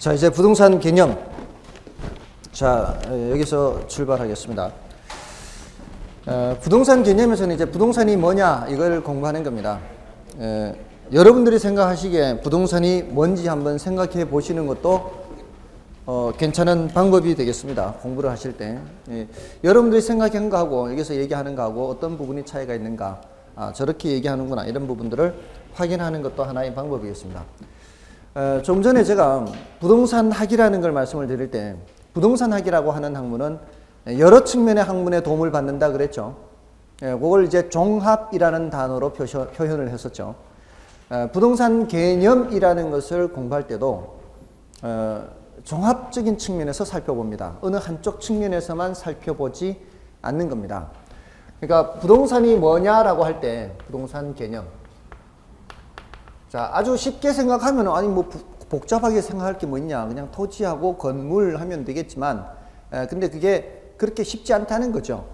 자, 이제 부동산 개념. 자, 여기서 출발하겠습니다. 부동산 개념에서는 이제 부동산이 뭐냐 이걸 공부하는 겁니다. 여러분들이 생각하시기에 부동산이 뭔지 한번 생각해 보시는 것도 괜찮은 방법이 되겠습니다. 공부를 하실 때. 여러분들이 생각한 거하고 여기서 얘기하는 거하고 어떤 부분이 차이가 있는가, 저렇게 얘기하는구나, 이런 부분들을 확인하는 것도 하나의 방법이겠습니다. 좀 전에 제가 부동산 학이라는 걸 말씀을 드릴 때, 부동산 학이라고 하는 학문은 여러 측면의 학문에 도움을 받는다 그랬죠. 그걸 이제 종합이라는 단어로 표현을 했었죠. 부동산 개념이라는 것을 공부할 때도 종합적인 측면에서 살펴봅니다. 어느 한쪽 측면에서만 살펴보지 않는 겁니다. 그러니까 부동산이 뭐냐라고 할 때 부동산 개념. 자, 아주 쉽게 생각하면 아니 뭐 복잡하게 생각할 게 뭐 있냐, 그냥 토지하고 건물 하면 되겠지만, 근데 그게 그렇게 쉽지 않다는 거죠.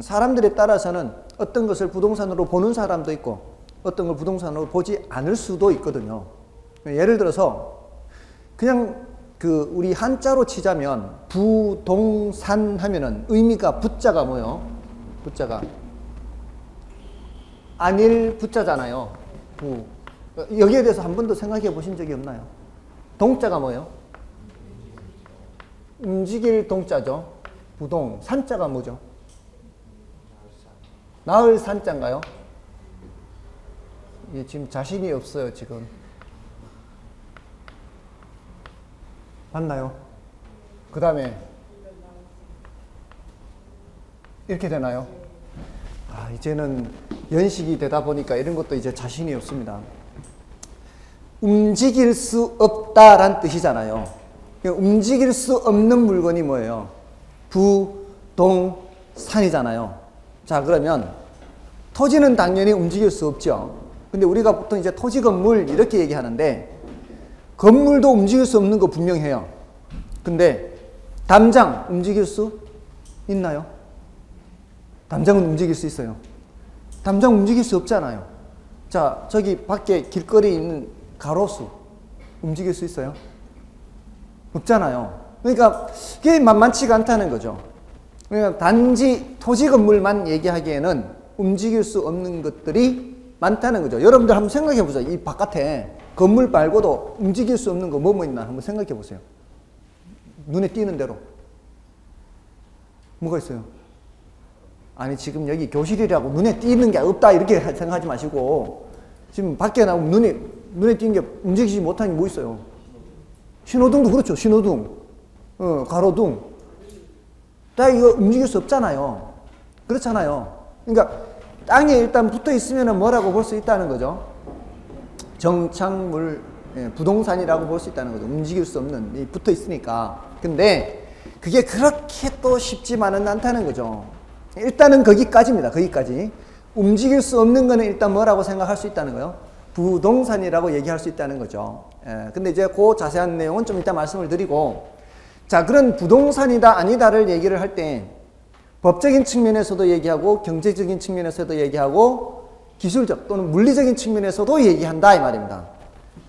사람들에 따라서는 어떤 것을 부동산으로 보는 사람도 있고 어떤 걸 부동산으로 보지 않을 수도 있거든요. 예를 들어서 그냥 우리 한자로 치자면 부동산 하면은 의미가 부자가 뭐요? 부자가 안일 부자잖아요. 여기에 대해서 한 번도 생각해 보신 적이 없나요? 동자가 뭐예요? 움직일 동자죠. 부동. 산자가 뭐죠? 나을 산자인가요? 예, 지금 자신이 없어요, 지금. 맞나요? 그 다음에 이렇게 되나요? 이제는 연식이 되다 보니까 이런 것도 이제 자신이 없습니다. 움직일 수 없다란 뜻이잖아요. 움직일 수 없는 물건이 뭐예요? 부동산이잖아요. 자, 그러면 토지는 당연히 움직일 수 없죠. 근데 우리가 보통 이제 토지 건물 이렇게 얘기하는데, 건물도 움직일 수 없는 거 분명해요. 근데 담장 움직일 수 있나요? 담장은 움직일 수 있어요. 담장 움직일 수 없잖아요. 자, 저기 밖에 길거리에 있는 가로수 움직일 수 있어요? 없잖아요. 그러니까 그게 만만치가 않다는 거죠. 그러니까 단지 토지 건물만 얘기하기에는 움직일 수 없는 것들이 많다는 거죠. 여러분들 한번 생각해 보세요. 이 바깥에 건물 말고도 움직일 수 없는 거 뭐 있나 한번 생각해 보세요. 눈에 띄는 대로. 뭐가 있어요? 아니, 지금 여기 교실이라고 눈에 띄는 게 없다 이렇게 생각하지 마시고, 지금 밖에 나오면 눈에 띄는 게 움직이지 못하는 게 뭐 있어요? 신호등도 그렇죠. 신호등, 가로등. 다 이거 움직일 수 없잖아요. 그렇잖아요. 그러니까 땅에 일단 붙어 있으면 뭐라고 볼 수 있다는 거죠? 정착물, 부동산이라고 볼 수 있다는 거죠. 움직일 수 없는, 붙어 있으니까. 근데 그게 그렇게 또 쉽지만은 않다는 거죠. 일단은 거기까지입니다. 거기까지. 움직일 수 없는 거는 일단 뭐라고 생각할 수 있다는 거예요? 부동산이라고 얘기할 수 있다는 거죠. 근데 이제 그 자세한 내용은 좀 이따 말씀을 드리고, 자, 그런 부동산이다 아니다를 얘기를 할 때 법적인 측면에서도 얘기하고 경제적인 측면에서도 얘기하고 기술적 또는 물리적인 측면에서도 얘기한다 이 말입니다.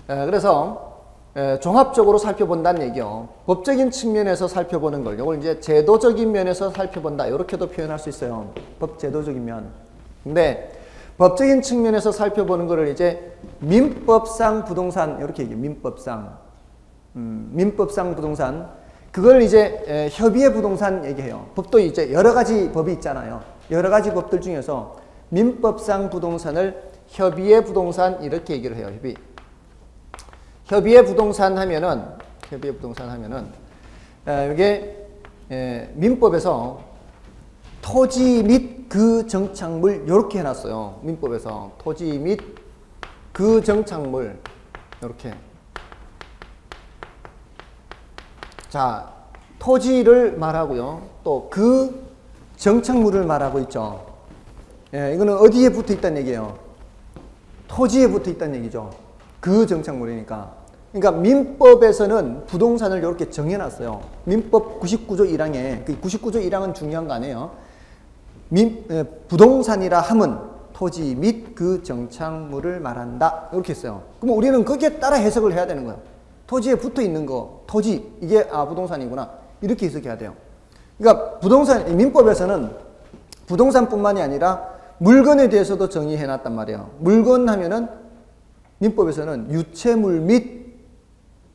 그래서 종합적으로 살펴본다는 얘기요. 법적인 측면에서 살펴보는 걸, 이걸 이제 제도적인 면에서 살펴본다, 이렇게도 표현할 수 있어요. 법제도적인 면. 근데 법적인 측면에서 살펴보는 거를 이제 민법상 부동산 이렇게 얘기해요. 민법상. 민법상 부동산. 그걸 이제 협의의 부동산 얘기해요. 법도 이제 여러 가지 법이 있잖아요. 여러 가지 법들 중에서 민법상 부동산을 협의의 부동산 이렇게 얘기를 해요. 협의의 부동산 하면은 이게 민법에서 토지 및 그 정착물 이렇게 해놨어요. 민법에서 토지 및 그 정착물 이렇게. 자, 토지를 말하고요. 또 그 정착물을 말하고 있죠. 이거는 어디에 붙어 있다는 얘기예요? 토지에 붙어 있다는 얘기죠. 그 정착물이니까. 그러니까 민법에서는 부동산을 이렇게 정해놨어요. 민법 99조 1항에, 그 99조 1항은 중요한 거 아니에요. 부동산이라 함은 토지 및 그 정착물을 말한다. 이렇게 했어요. 그럼 우리는 거기에 따라 해석을 해야 되는 거예요. 토지에 붙어 있는 거, 토지, 이게 부동산이구나. 이렇게 해석해야 돼요. 그러니까 부동산, 민법에서는 부동산뿐만이 아니라 물건에 대해서도 정의해 놨단 말이에요. 물건 하면은 민법에서는 유체물 및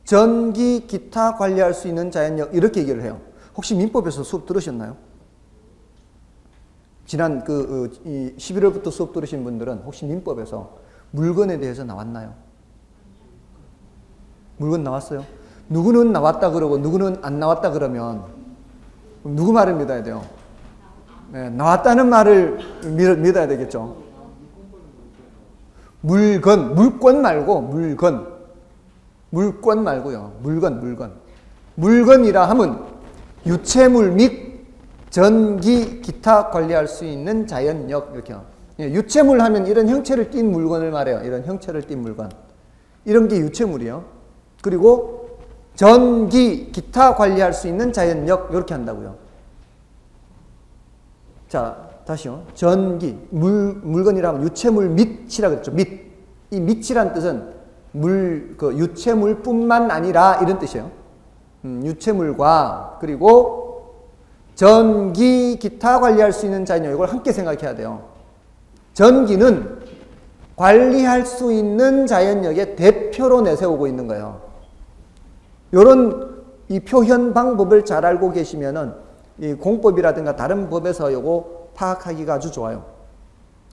전기, 기타 관리할 수 있는 자연력 이렇게 얘기를 해요. 혹시 민법에서 수업 들으셨나요? 지난 11월부터 수업 들으신 분들은 혹시 민법에서 물건에 대해서 나왔나요? 물건 나왔어요? 누구는 나왔다 그러고 누구는 안 나왔다 그러면 누구 말을 믿어야 돼요? 네, 나왔다는 말을 믿어야 되겠죠. 물건 말고 물건 말고요. 물건이라 하면 유체물 및 전기, 기타 관리할 수 있는 자연력 이렇게요. 유체물 하면 이런 형체를 띈 물건을 말해요. 이런 형체를 띈 물건. 이런 게 유체물이에요. 그리고 전기, 기타 관리할 수 있는 자연력 이렇게 한다고요. 자, 다시요. 전기, 물건이라면 유체물 및이라 그랬죠. 및. 이 및이란 뜻은 유체물뿐만 아니라 이런 뜻이에요. 유체물과 그리고 전기, 기타 관리할 수 있는 자연력 이걸 함께 생각해야 돼요. 전기는 관리할 수 있는 자연력의 대표로 내세우고 있는 거예요. 요런 이 표현 방법을 잘 알고 계시면은 이 공법이라든가 다른 법에서 요거 파악하기가 아주 좋아요.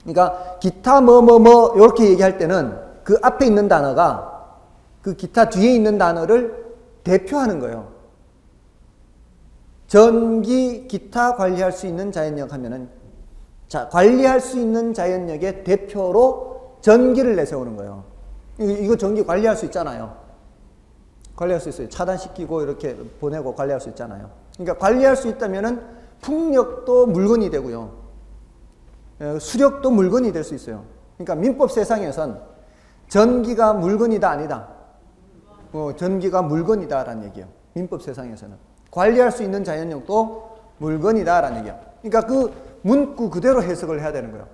그러니까 기타 이렇게 얘기할 때는 그 앞에 있는 단어가 그 기타 뒤에 있는 단어를 대표하는 거예요. 전기, 기타 관리할 수 있는 자연력 하면은 자, 관리할 수 있는 자연력의 대표로 전기를 내세우는 거예요. 이거 전기 관리할 수 있잖아요. 관리할 수 있어요. 차단시키고 이렇게 보내고 관리할 수 있잖아요. 그러니까 관리할 수 있다면은 풍력도 물건이 되고요. 수력도 물건이 될 수 있어요. 그러니까 민법 세상에선 전기가 물건이다 아니다. 전기가 물건이다라는 얘기예요. 민법 세상에서는. 관리할 수 있는 자연력도 물건이다라는 얘기예요. 그러니까 그 문구 그대로 해석을 해야 되는 거예요.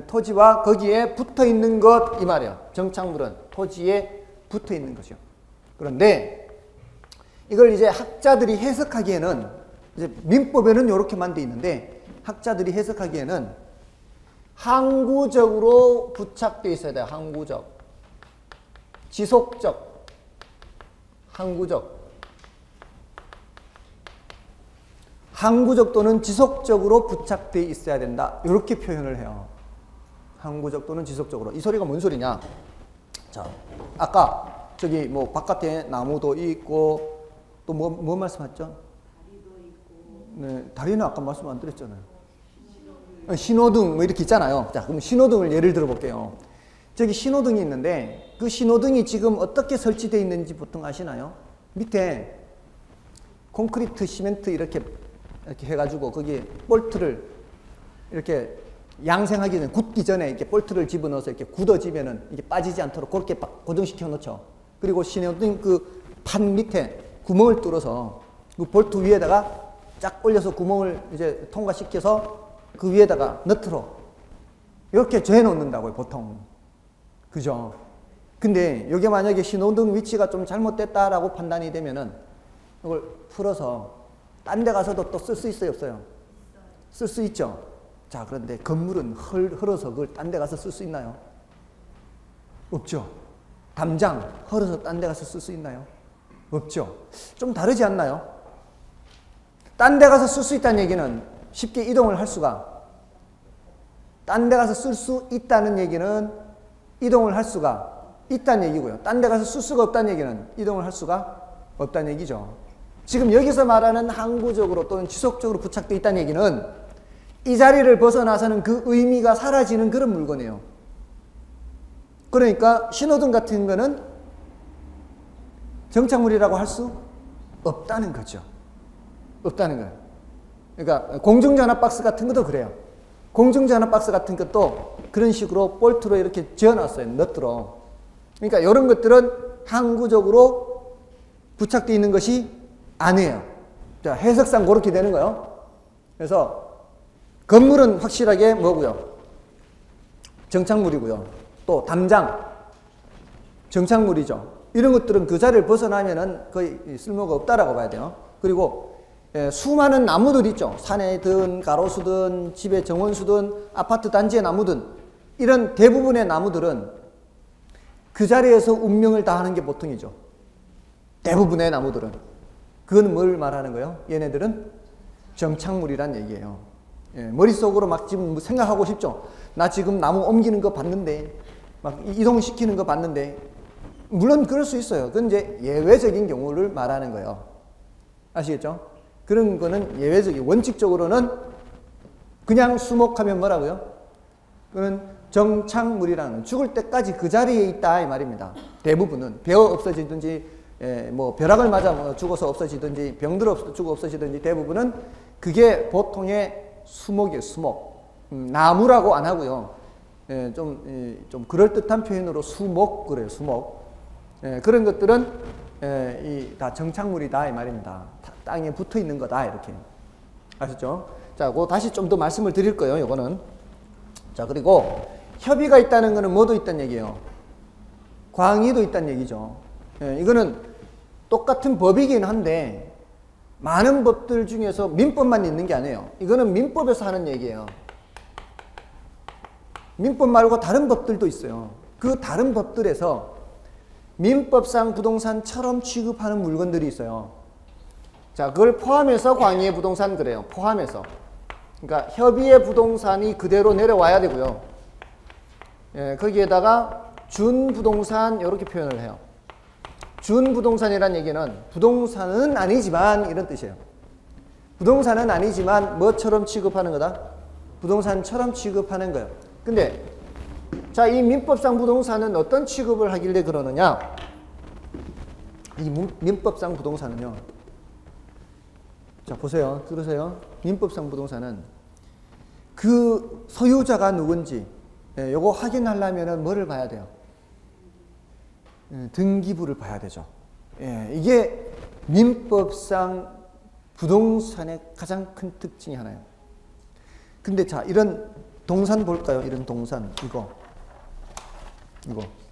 토지와 거기에 붙어 있는 것 이 말이에요. 정착물은 토지에 붙어 있는 것이요. 그런데 이걸 이제 학자들이 해석하기에는 이제 민법에는 이렇게만 돼 있는데 학자들이 해석하기에는 항구적으로 부착되어 있어야 돼요. 항구적. 지속적. 항구적. 항구적 또는 지속적으로 부착되어 있어야 된다. 이렇게 표현을 해요. 항구적 또는 지속적으로. 이 소리가 뭔 소리냐? 자, 아까 저기 뭐 바깥에 나무도 있고 또 뭐 말씀하셨죠? 다리도 있고. 네, 다리는 아까 말씀 안 드렸잖아요. 신호등 뭐 이렇게 있잖아요. 자, 그럼 신호등을 예를 들어 볼게요. 저기 신호등이 있는데 그 신호등이 지금 어떻게 설치되어 있는지 보통 아시나요? 밑에 콘크리트, 시멘트 이렇게 해가지고 거기에 볼트를 이렇게 양생하기 전에, 굳기 전에 이렇게 볼트를 집어넣어서 이렇게 굳어지면은 이게 빠지지 않도록 그렇게 고정시켜 놓죠. 그리고 신호등 그 판 밑에 구멍을 뚫어서 그 볼트 위에다가 쫙 올려서 구멍을 이제 통과시켜서 그 위에다가 너트로 이렇게 재해 놓는다고요, 보통. 그죠? 근데 이게 만약에 신호등 위치가 좀 잘못됐다라고 판단이 되면은 이걸 풀어서 딴 데 가서도 또 쓸 수 있어요, 없어요? 쓸 수 있죠. 자, 그런데 건물은 헐어서 그걸 딴 데 가서 쓸 수 있나요? 없죠. 담장 헐어서 딴 데 가서 쓸 수 있나요? 없죠. 좀 다르지 않나요? 딴 데 가서 쓸 수 있다는 얘기는 쉽게 이동을 할 수가, 딴 데 가서 쓸 수 있다는 얘기는 이동을 할 수가 있다는 얘기고요. 딴 데 가서 쓸 수가 없다는 얘기는 이동을 할 수가 없다는 얘기죠. 지금 여기서 말하는 항구적으로 또는 지속적으로 부착되어 있다는 얘기는 이 자리를 벗어나서는 그 의미가 사라지는 그런 물건이에요. 그러니까 신호등 같은 거는 정착물이라고 할 수 없다는 거죠. 없다는 거예요. 그러니까 공중전화 박스 같은 것도 그래요. 공중전화 박스 같은 것도 그런 식으로 볼트로 이렇게 지어놨어요. 너트로. 그러니까 이런 것들은 항구적으로 부착되어 있는 것이 아니에요. 자, 해석상 그렇게 되는 거예요. 그래서 건물은 확실하게 뭐고요? 정착물이고요. 또 담장, 정착물이죠. 이런 것들은 그 자리를 벗어나면은 거의 쓸모가 없다라고 봐야 돼요. 그리고 수많은 나무들 있죠. 산에든 가로수든 집의 정원수든 아파트 단지의 나무든 이런 대부분의 나무들은 그 자리에서 운명을 다하는 게 보통이죠. 대부분의 나무들은. 그건 뭘 말하는 거예요? 얘네들은 정착물이란 얘기예요. 머릿속으로 막 지금 생각하고 싶죠. 나 지금 나무 옮기는 거 봤는데 막 이동시키는 거 봤는데 물론 그럴 수 있어요. 그건 이제 예외적인 경우를 말하는 거예요. 아시겠죠? 그런 거는 예외적인, 원칙적으로는 그냥 수목하면 뭐라고요? 그건 정착물이라는, 죽을 때까지 그 자리에 있다 이 말입니다. 대부분은 베어 없어지든지 뭐 벼락을 맞아 죽어서 없어지든지 병들어 죽어 없어지든지 대부분은 그게 보통의 수목이에요. 수목. 나무라고 안 하고요. 좀 그럴듯한 표현으로 수목 그래요. 수목. 그런 것들은 다 정착물이다 이 말입니다. 땅에 붙어 있는 거다 이렇게. 아셨죠? 자, 그 다시 좀 더 말씀을 드릴 거예요. 요거는. 자, 그리고 협의가 있다는 거는 뭐도 있다는 얘기예요? 광의도 있다는 얘기죠. 이거는 똑같은 법이긴 한데 많은 법들 중에서 민법만 있는 게 아니에요. 이거는 민법에서 하는 얘기예요. 민법 말고 다른 법들도 있어요. 그 다른 법들에서 민법상 부동산처럼 취급하는 물건들이 있어요. 자, 그걸 포함해서 광의의 부동산 그래요. 포함해서. 그러니까 협의의 부동산이 그대로 내려와야 되고요. 거기에다가 준부동산 이렇게 표현을 해요. 준부동산이란 얘기는 부동산은 아니지만 이런 뜻이에요. 부동산은 아니지만 뭐처럼 취급하는 거다? 부동산처럼 취급하는 거예요. 근데 자, 이 민법상 부동산은 어떤 취급을 하길래 그러느냐? 이 민법상 부동산은요. 자, 보세요. 들으세요. 민법상 부동산은 그 소유자가 누군지 요거 확인하려면 뭐를 봐야 돼요? 등기부를 봐야 되죠. 이게 민법상 부동산의 가장 큰 특징이 하나예요. 근데 자, 이런 동산 볼까요? 이런 동산.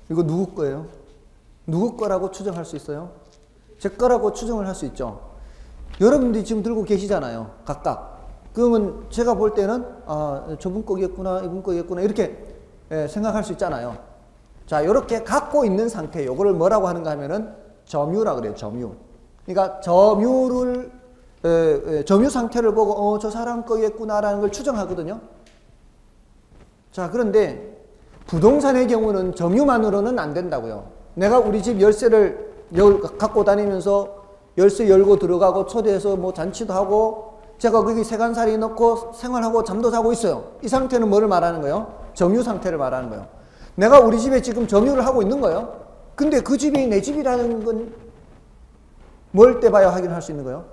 이거 누구 거예요? 누구 거라고 추정할 수 있어요? 제 거라고 추정을 할 수 있죠. 여러분들이 지금 들고 계시잖아요. 각각. 그러면 제가 볼 때는 저분 거겠구나, 이분 거겠구나 이렇게 생각할 수 있잖아요. 자, 이렇게 갖고 있는 상태, 요거를 뭐라고 하는가 하면은 점유라 그래요. 점유. 그러니까 점유 상태를 보고 저 사람 거겠구나라는 걸 추정하거든요. 자, 그런데 부동산의 경우는 점유만으로는 안 된다고요. 내가 우리 집 열쇠를 갖고 다니면서 열쇠 열고 들어가고 초대해서 뭐 잔치도 하고 제가 거기 세간살이 넣고 생활하고 잠도 자고 있어요. 이 상태는 뭐를 말하는 거예요? 점유 상태를 말하는 거예요. 내가 우리 집에 지금 점유를 하고 있는 거예요. 근데 그 집이 내 집이라는 건 뭘 때 봐야 확인할 수 있는 거예요?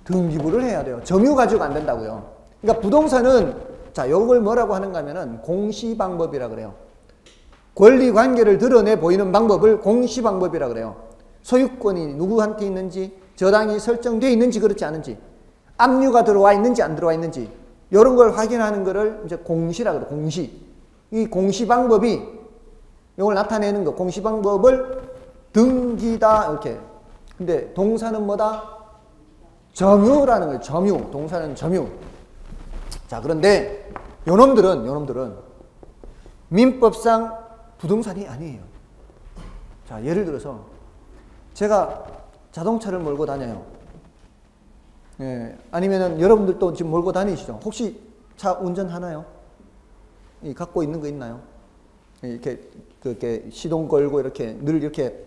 등기부를 해야 돼요. 점유 가지고 안 된다고요. 그러니까 부동산은 자, 요걸 뭐라고 하는가 하면은 공시방법이라 그래요. 권리관계를 드러내 보이는 방법을 공시방법이라 그래요. 소유권이 누구한테 있는지, 저당이 설정되어 있는지 그렇지 않은지, 압류가 들어와 있는지 안 들어와 있는지 이런 걸 확인하는 거를 이제 공시라 그래요. 공시. 이 공시방법이 이걸 나타내는 거. 공시방법을 등기다 이렇게. 근데 동사는 뭐다? 점유라는 거예요. 점유. 동사는 점유. 자, 그런데 요놈들은 민법상 부동산이 아니에요. 자, 예를 들어서 제가 자동차를 몰고 다녀요. 아니면은 여러분들도 지금 몰고 다니시죠? 혹시 차 운전하나요? 갖고 있는 거 있나요? 이렇게 시동 걸고 이렇게 늘 이렇게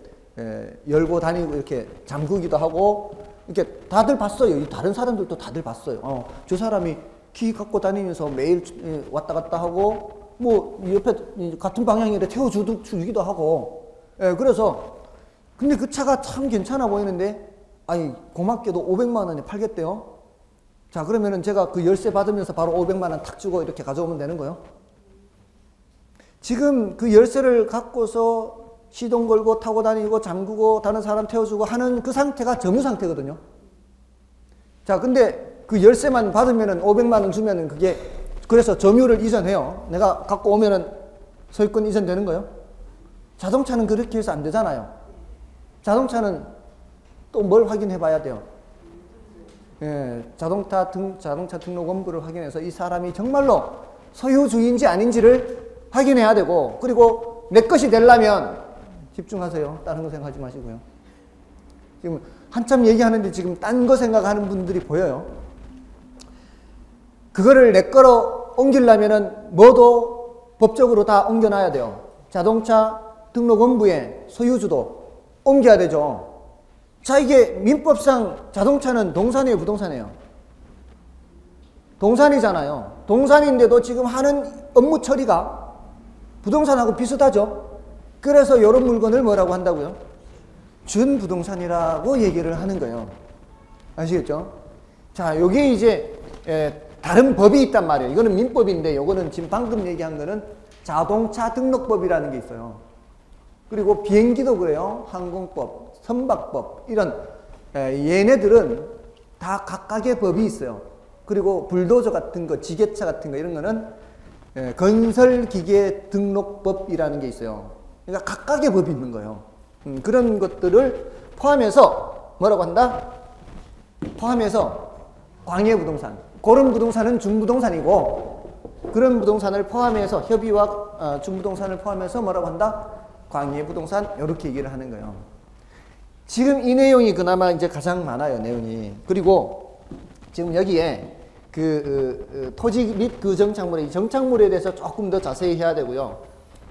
열고 다니고 이렇게 잠그기도 하고 이렇게 다들 봤어요. 다른 사람들도 다들 봤어요. 저 사람이 키 갖고 다니면서 매일 왔다 갔다 하고 뭐 옆에 같은 방향에 태워주기도 하고. 그래서 근데 그 차가 참 괜찮아 보이는데 아니 고맙게도 500만 원에 팔겠대요. 자, 그러면은 제가 그 열쇠 받으면서 바로 500만 원 탁 주고 이렇게 가져오면 되는 거예요. 지금 그 열쇠를 갖고서 시동 걸고 타고 다니고 잠그고 다른 사람 태워주고 하는 그 상태가 점유 상태거든요. 자, 근데 그 열쇠만 받으면은 500만 원 주면은 그게 그래서 점유를 이전해요. 내가 갖고 오면은 소유권 이전되는 거예요. 자동차는 그렇게 해서 안 되잖아요. 자동차는 또 뭘 확인해 봐야 돼요? 예, 자동차 등록 원부를 확인해서 이 사람이 정말로 소유주인지 아닌지를 확인해야 되고, 그리고 내 것이 되려면 집중하세요. 다른 거 생각하지 마시고요. 지금 한참 얘기하는데 지금 딴 거 생각하는 분들이 보여요. 그거를 내 거로 옮기려면은 뭐도 법적으로 다 옮겨놔야 돼요. 자동차 등록 원부에 소유주도 옮겨야 되죠. 자, 이게 민법상 자동차는 동산이에요, 부동산이에요? 동산이잖아요. 동산인데도 지금 하는 업무 처리가 부동산하고 비슷하죠. 그래서 이런 물건을 뭐라고 한다고요? 준부동산이라고 얘기를 하는 거예요. 아시겠죠? 자, 여기 이제 다른 법이 있단 말이에요. 이거는 민법인데, 이거는 지금 방금 얘기한 거는 자동차 등록법이라는 게 있어요. 그리고 비행기도 그래요. 항공법, 선박법, 이런 얘네들은 다 각각의 법이 있어요. 그리고 불도저 같은 거, 지게차 같은 거 이런 거는 건설기계 등록법이라는 게 있어요. 그러니까 각각의 법이 있는 거예요. 그런 것들을 포함해서 뭐라고 한다? 포함해서 광해부동산. 그런 부동산은 중부동산이고, 그런 부동산을 포함해서 협의와 중부동산을 포함해서 뭐라고 한다? 광해부동산. 이렇게 얘기를 하는 거예요. 지금 이 내용이 그나마 이제 가장 많아요, 내용이. 그리고 지금 여기에 토지 및 그 정착물의, 이 정착물에 대해서 조금 더 자세히 해야 되고요.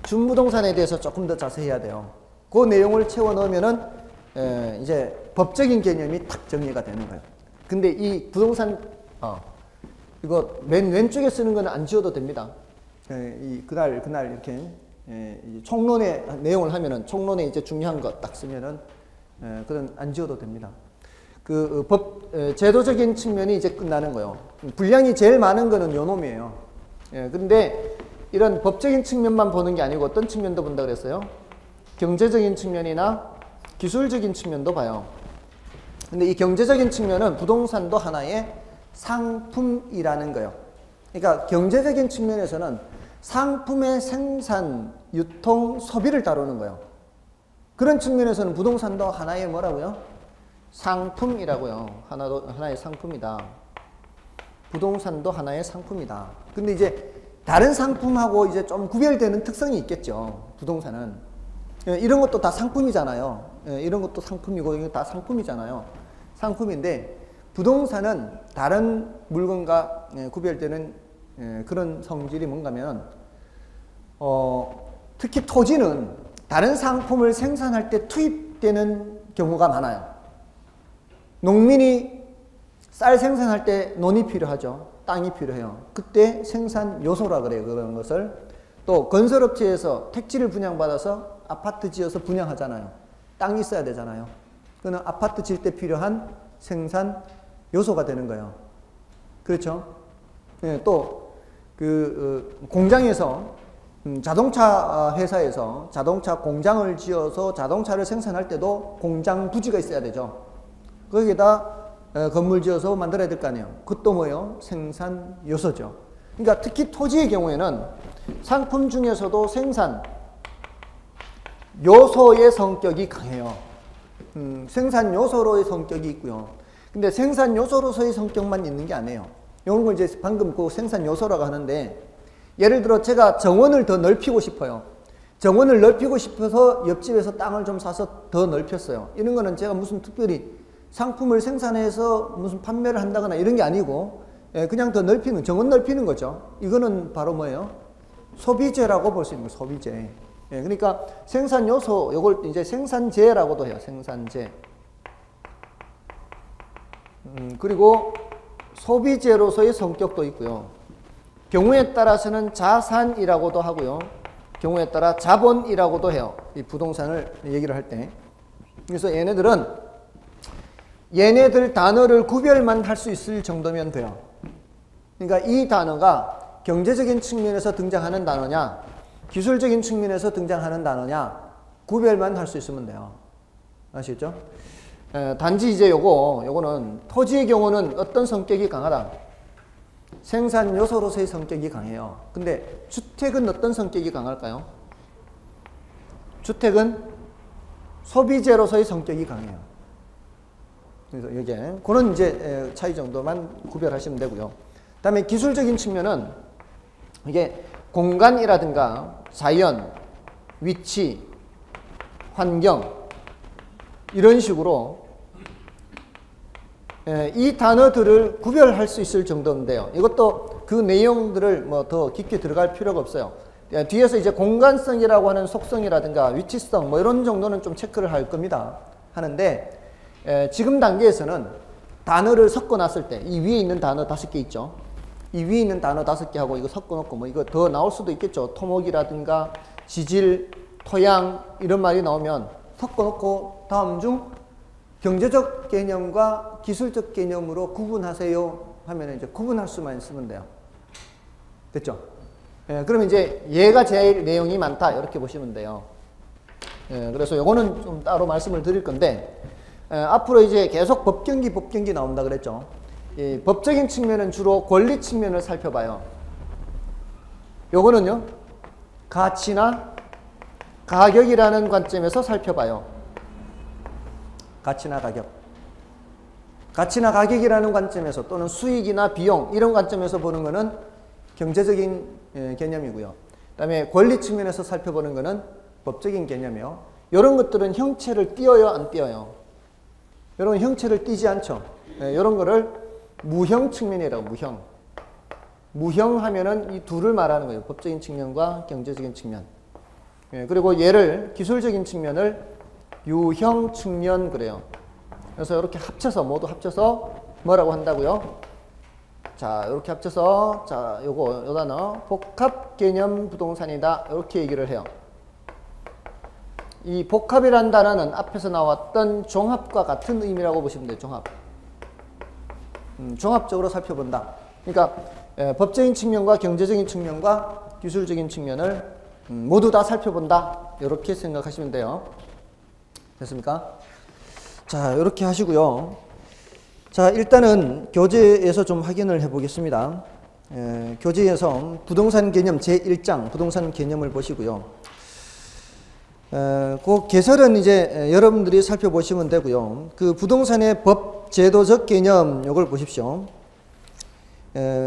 준부동산에 대해서 조금 더 자세히 해야 돼요. 그 내용을 채워 넣으면은 이제 법적인 개념이 탁 정리가 되는 거예요. 근데 이 부동산 이거 맨 왼쪽에 쓰는 거는 안 지워도 됩니다. 그날 이렇게 총론의 내용을 하면은, 총론에 이제 중요한 거 딱 쓰면은 그건 안 지워도 됩니다. 제도적인 측면이 이제 끝나는 거예요. 분량이 제일 많은 거는 요 놈이에요. 근데 이런 법적인 측면만 보는 게 아니고 어떤 측면도 본다 그랬어요? 경제적인 측면이나 기술적인 측면도 봐요. 근데 이 경제적인 측면은 부동산도 하나의 상품이라는 거예요. 그러니까 경제적인 측면에서는 상품의 생산, 유통, 소비를 다루는 거예요. 그런 측면에서는 부동산도 하나의 뭐라고요? 상품이라고요. 하나의 상품이다. 부동산도 하나의 상품이다. 근데 이제 다른 상품하고 이제 좀 구별되는 특성이 있겠죠. 부동산은. 이런 것도 다 상품이잖아요. 이런 것도 상품이고, 이거 다 상품이잖아요. 상품인데, 부동산은 다른 물건과 구별되는 그런 성질이 뭔가면, 특히 토지는 다른 상품을 생산할 때 투입되는 경우가 많아요. 농민이 쌀 생산할 때 논이 필요하죠. 땅이 필요해요. 그때 생산 요소라 그래요. 그런 것을. 또 건설업체에서 택지를 분양받아서 아파트 지어서 분양하잖아요. 땅이 있어야 되잖아요. 그거는 아파트 질 때 필요한 생산 요소가 되는 거예요. 그렇죠? 예, 또 공장에서 자동차 회사에서 자동차 공장을 지어서 자동차를 생산할 때도 공장 부지가 있어야 되죠. 거기에다 건물 지어서 만들어야 될 거 아니에요. 그것도 뭐예요? 생산 요소죠. 그러니까 특히 토지의 경우에는 상품 중에서도 생산 요소의 성격이 강해요. 생산 요소로의 성격이 있고요. 근데 생산 요소로서의 성격만 있는 게 아니에요. 이런 걸 이제 방금 그 생산 요소라고 하는데, 예를 들어 제가 정원을 더 넓히고 싶어요. 정원을 넓히고 싶어서 옆집에서 땅을 좀 사서 더 넓혔어요. 이런 거는 제가 무슨 특별히 상품을 생산해서 무슨 판매를 한다거나 이런 게 아니고, 그냥 더 넓히는, 정원 넓히는 거죠. 이거는 바로 뭐예요? 소비재라고 볼 수 있는 거예요. 소비재. 그러니까 생산 요소, 요걸 이제 생산재라고도 해요. 생산재. 그리고 소비재로서의 성격도 있고요. 경우에 따라서는 자산이라고도 하고요. 경우에 따라 자본이라고도 해요. 이 부동산을 얘기를 할 때. 그래서 얘네들 단어를 구별만 할 수 있을 정도면 돼요. 그러니까 이 단어가 경제적인 측면에서 등장하는 단어냐, 기술적인 측면에서 등장하는 단어냐, 구별만 할 수 있으면 돼요. 아시겠죠? 단지 이제 요거는 토지의 경우는 어떤 성격이 강하다? 생산 요소로서의 성격이 강해요. 근데 주택은 어떤 성격이 강할까요? 주택은 소비재로서의 성격이 강해요. 그래서 이게 그런 이제 차이 정도만 구별하시면 되고요. 그다음에 기술적인 측면은 이게 공간이라든가 자연, 위치, 환경 이런 식으로 이 단어들을 구별할 수 있을 정도인데요. 이것도 그 내용들을 뭐 더 깊게 들어갈 필요가 없어요. 뒤에서 이제 공간성이라고 하는 속성이라든가 위치성 뭐 이런 정도는 좀 체크를 할 겁니다. 하는데 지금 단계에서는 단어를 섞어 놨을 때 이 위에 있는 단어 5개 있죠. 이 위에 있는 단어 5개 하고 이거 섞어 놓고 뭐 이거 더 나올 수도 있겠죠. 토목이라든가 지질, 토양 이런 말이 나오면 섞어 놓고 다음 중 경제적 개념과 기술적 개념으로 구분하세요 하면 이제 구분할 수만 있으면 돼요. 됐죠? 그러면 이제 얘가 제일 내용이 많다 이렇게 보시면 돼요. 그래서 요거는 좀 따로 말씀을 드릴 건데 앞으로 이제 계속 법경기 나온다 그랬죠. 이 법적인 측면은 주로 권리 측면을 살펴봐요. 요거는요 가치나 가격이라는 관점에서 살펴봐요. 가치나 가격. 가치나 가격이라는 관점에서 또는 수익이나 비용 이런 관점에서 보는 것은 경제적인 개념이고요. 그 다음에 권리 측면에서 살펴보는 것은 법적인 개념이요. 이런 것들은 형체를 띄어요, 안 띄어요? 이런 형체를 띄지 않죠. 이런 거를 무형 측면이라고, 무형. 무형 하면은 이 둘을 말하는 거예요. 법적인 측면과 경제적인 측면. 그리고 얘를 기술적인 측면을 유형 측면 그래요. 그래서 이렇게 합쳐서 모두 합쳐서 뭐라고 한다고요? 자, 이렇게 합쳐서 자, 요 단어 복합 개념 부동산이다. 이렇게 얘기를 해요. 이 복합이라는 단어는 앞에서 나왔던 종합과 같은 의미라고 보시면 돼요. 종합. 종합적으로 살펴본다. 그러니까 법적인 측면과 경제적인 측면과 기술적인 측면을 모두 다 살펴본다. 이렇게 생각하시면 돼요. 됐습니까? 자, 이렇게 하시고요. 자, 일단은 교재에서 좀 확인을 해 보겠습니다. 교재에서 부동산 개념 제1장 부동산 개념을 보시고요. 그 개설은 이제 여러분들이 살펴보시면 되고요. 그 부동산의 법 제도적 개념 요걸 보십시오.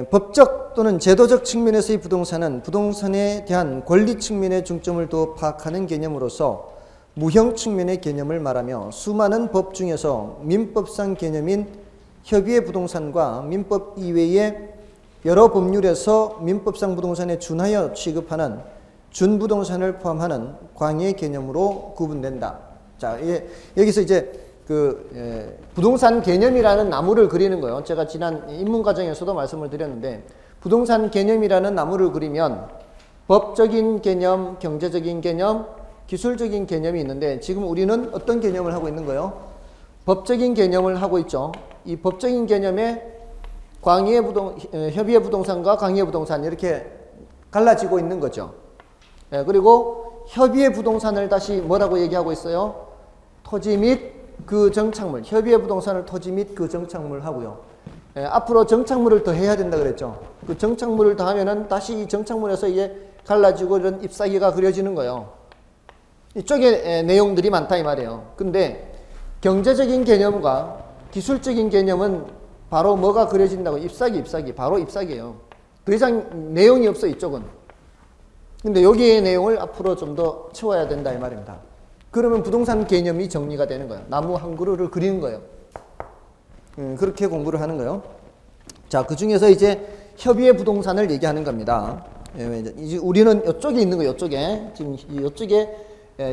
법적 또는 제도적 측면에서의 부동산은 부동산에 대한 권리 측면의 중점을 두어 파악하는 개념으로서 무형 측면의 개념을 말하며 수많은 법 중에서 민법상 개념인 협의의 부동산과 민법 이외의 여러 법률에서 민법상 부동산에 준하여 취급하는 준부동산을 포함하는 광의 개념으로 구분된다. 자, 여기서 이제 부동산 개념이라는 나무를 그리는 거예요. 제가 지난 입문 과정에서도 말씀을 드렸는데 부동산 개념이라는 나무를 그리면 법적인 개념, 경제적인 개념, 기술적인 개념이 있는데 지금 우리는 어떤 개념을 하고 있는 거예요? 법적인 개념을 하고 있죠. 이 법적인 개념에 협의의 부동산과 광의의 부동산 이렇게 갈라지고 있는 거죠. 그리고 협의의 부동산을 다시 뭐라고 얘기하고 있어요? 토지 및 그 정착물. 협의의 부동산을 토지 및 그 정착물 하고요. 앞으로 정착물을 더 해야 된다 그랬죠. 그 정착물을 더 하면은 다시 이 정착물에서 이게 갈라지고 이런 잎사귀가 그려지는 거예요. 이쪽에 내용들이 많다 이 말이에요. 근데 경제적인 개념과 기술적인 개념은 바로 뭐가 그려진다고? 잎사귀 바로 잎사귀예요. 더 이상 내용이 없어 이쪽은. 근데 여기의 내용을 앞으로 좀 더 채워야 된다 이 말입니다. 그러면 부동산 개념이 정리가 되는 거예요. 나무 한 그루를 그리는 거예요. 그렇게 공부를 하는 거예요. 자, 그 중에서 이제 협의의 부동산을 얘기하는 겁니다. 이제 우리는 이쪽에 있는 거예요. 이쪽에 지금 이쪽에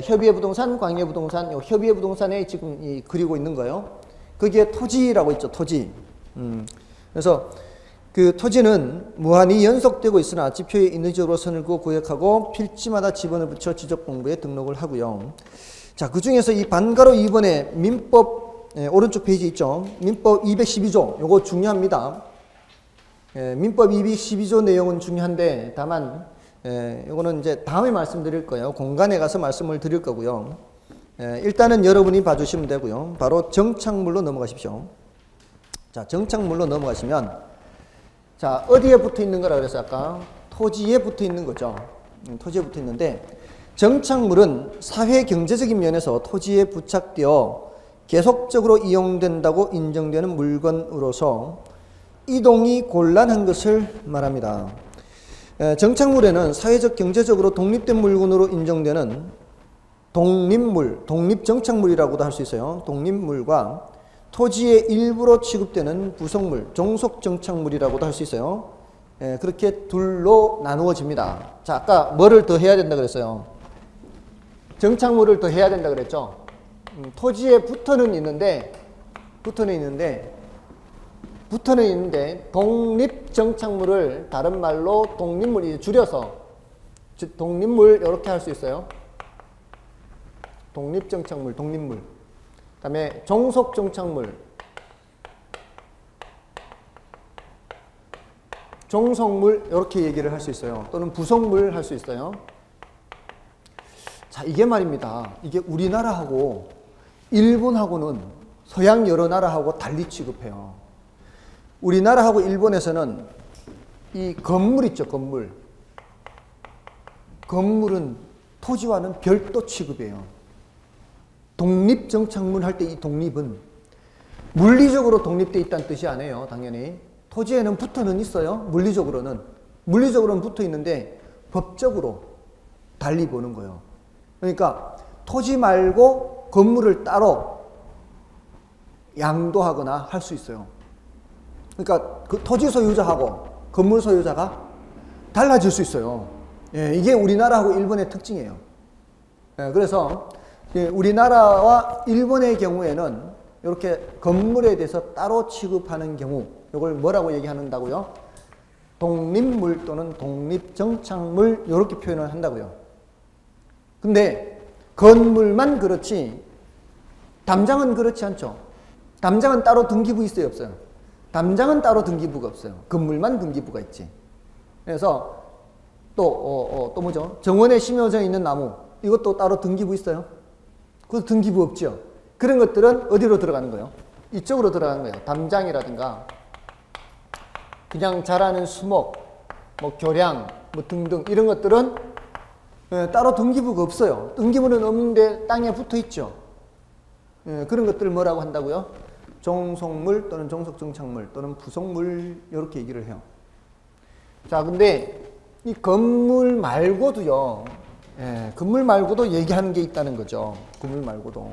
협의의 부동산, 광의의 부동산, 요 협의의 부동산에 지금 그리고 있는 거예요. 거기에 토지라고 있죠. 토지. 그래서 그 토지는 무한히 연속되고 있으나 지표에 인위적으로 선을 그어 구역하고 필지마다 지번을 붙여 지적본부에 등록을 하고요. 자, 그 중에서 이 반가로 2번에 민법 오른쪽 페이지 있죠. 민법 212조 요거 중요합니다. 민법 212조 내용은 중요한데 다만 요거는 이제 다음에 말씀드릴 거예요. 공간에 가서 말씀을 드릴 거고요. 일단은 여러분이 봐주시면 되고요. 바로 정착물로 넘어가십시오. 자, 정착물로 넘어가시면 자, 어디에 붙어 있는 거라 그래서 아까 토지에 붙어 있는 거죠. 토지에 붙어 있는데 정착물은 사회 경제적인 면에서 토지에 부착되어 계속적으로 이용된다고 인정되는 물건으로서 이동이 곤란한 것을 말합니다. 정착물에는 사회적 경제적으로 독립된 물건으로 인정되는 독립물, 독립정착물이라고도 할 수 있어요. 독립물과 토지의 일부로 취급되는 부속물, 종속정착물이라고도 할 수 있어요. 그렇게 둘로 나누어집니다. 자, 아까 뭐를 더 해야 된다 그랬어요? 정착물을 더 해야 된다 그랬죠? 토지에 붙어는 있는데 독립정착물을 다른 말로 독립물, 줄여서 독립물 이렇게 할 수 있어요. 독립정착물, 독립물. 그 다음에 종속정착물, 종속물 이렇게 얘기를 할 수 있어요. 또는 부속물 할 수 있어요. 자, 이게 말입니다. 이게 우리나라하고 일본하고는 서양 여러 나라하고 달리 취급해요. 우리나라하고 일본에서는 이 건물 있죠, 건물. 건물은 토지와는 별도 취급이에요. 독립정착물 할 때 이 독립은 물리적으로 독립되어 있다는 뜻이 아니에요, 당연히. 토지에는 붙어는 있어요, 물리적으로는. 물리적으로는 붙어 있는데 법적으로 달리 보는 거예요. 그러니까 토지 말고 건물을 따로 양도하거나 할 수 있어요. 그러니까 그 토지 소유자하고 건물 소유자가 달라질 수 있어요. 예, 이게 우리나라하고 일본의 특징이에요. 예, 그래서 우리나라와 일본의 경우에는 이렇게 건물에 대해서 따로 취급하는 경우, 이걸 뭐라고 얘기한다고요? 독립물 또는 독립정착물 이렇게 표현을 한다고요. 근데 건물만 그렇지 담장은 그렇지 않죠. 담장은 따로 등기부 있어요, 없어요? 담장은 따로 등기부가 없어요. 건물만 등기부가 있지. 그래서 또 뭐죠? 정원에 심어져 있는 나무, 이것도 따로 등기부 있어요? 그것도 등기부 없죠. 그런 것들은 어디로 들어가는 거예요? 이쪽으로 들어가는 거예요. 담장이라든가 그냥 자라는 수목, 뭐 교량, 뭐 등등 이런 것들은 따로 등기부가 없어요. 등기부는 없는데 땅에 붙어 있죠. 그런 것들을 뭐라고 한다고요? 종속물 또는 종속정착물 또는 부속물 이렇게 얘기를 해요. 자, 근데 이 건물 말고도요. 건물 말고도 얘기하는 게 있다는 거죠. 건물 말고도.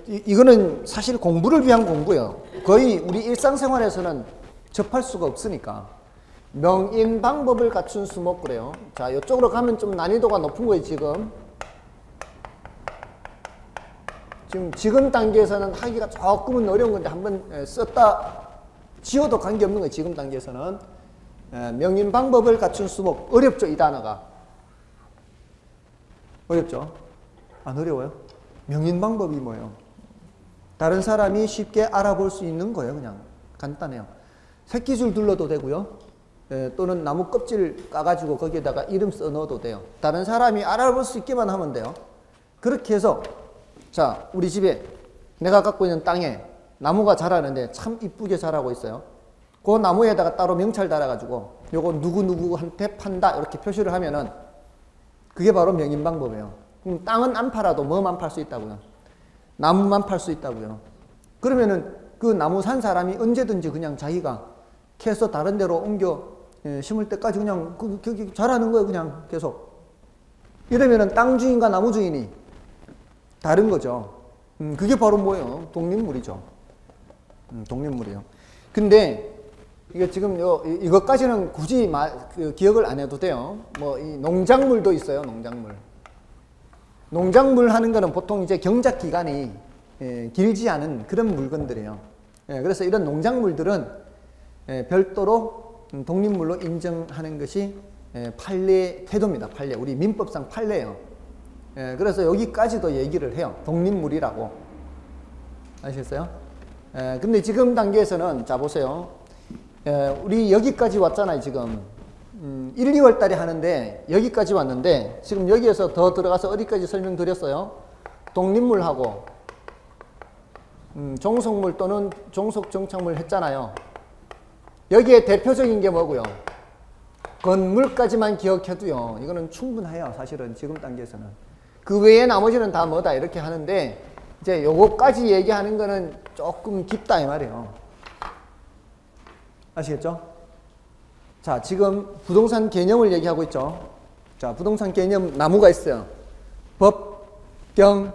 이거는 사실 공부를 위한 공부예요. 거의 우리 일상생활에서는 접할 수가 없으니까. 명인 방법을 갖춘 수목 그래요. 자, 이쪽으로 가면 좀 난이도가 높은 거예요, 지금 단계에서는 하기가 조금은 어려운 건데 한번 썼다 지워도 관계없는 거예요, 지금 단계에서는. 명인 방법을 갖춘 수목. 어렵죠, 이 단어가. 어렵죠? 안 어려워요? 명인 방법이 뭐예요? 다른 사람이 쉽게 알아볼 수 있는 거예요, 그냥. 간단해요. 새끼줄 둘러도 되고요. 또는 나무 껍질 까가지고 거기에다가 이름 써 넣어도 돼요. 다른 사람이 알아볼 수 있게만 하면 돼요. 그렇게 해서, 자, 우리 집에 내가 갖고 있는 땅에 나무가 자라는데 참 이쁘게 자라고 있어요. 그 나무에다가 따로 명찰 달아가지고 요거 누구누구한테 판다 이렇게 표시를 하면은 그게 바로 명인 방법이에요. 그럼 땅은 안 팔아도 뭐만 팔 수 있다고요? 나무만 팔 수 있다고요. 그러면은 그 나무 산 사람이 언제든지 그냥 자기가 캐서 다른 데로 옮겨 심을 때까지 그냥 거기 자라는 거예요, 그냥 계속. 이러면은 땅 주인과 나무 주인이 다른 거죠. 그게 바로 뭐예요? 독립물이죠. 독립물이에요. 근데 이게 지금 이것까지는 굳이 기억을 안 해도 돼요. 뭐 이 농작물도 있어요, 농작물. 농작물 하는 거는 보통 이제 경작 기간이 길지 않은 그런 물건들이에요. 그래서 이런 농작물들은 별도로 독립물로 인정하는 것이 판례 태도입니다. 판례. 우리 민법상 판례예요. 그래서 여기까지도 얘기를 해요. 독립물이라고. 아시겠어요? 근데 지금 단계에서는 자 보세요. 우리 여기까지 왔잖아요, 지금. 1, 2월 달에 하는데 여기까지 왔는데 지금 여기에서 더 들어가서 어디까지 설명드렸어요? 독립물하고 종속물 또는 종속정착물 했잖아요. 여기에 대표적인 게 뭐고요? 건물까지만 기억해도요, 이거는 충분해요. 사실은 지금 단계에서는. 그 외에 나머지는 다 뭐다 이렇게 하는데, 이제 요거까지 얘기하는 거는 조금 깊다 이 말이에요. 아시겠죠? 자, 지금 부동산 개념을 얘기하고 있죠. 자, 부동산 개념 나무가 있어요. 법, 경,